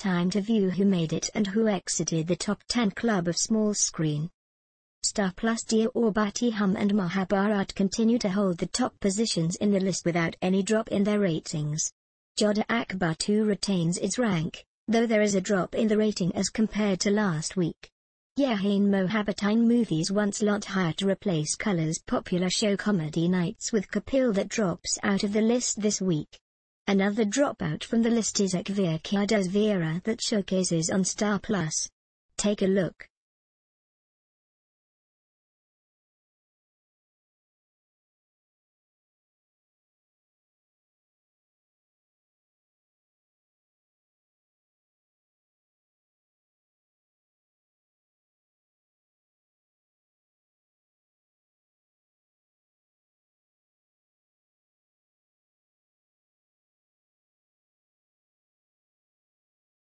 Time to view who made it and who exited the top 10 club of small screen. Star Plus Diya Aur Bati Hum and Mahabharat continue to hold the top positions in the list without any drop in their ratings. Jodha Akbar 2 retains its rank, though there is a drop in the rating as compared to last week. Yahin Mohabbatein movies once lot higher to replace Color's popular show Comedy Nights with Kapil that drops out of the list this week. Another dropout from the list is Ek Veer Kya Das Veera that showcases on Star Plus. Take a look.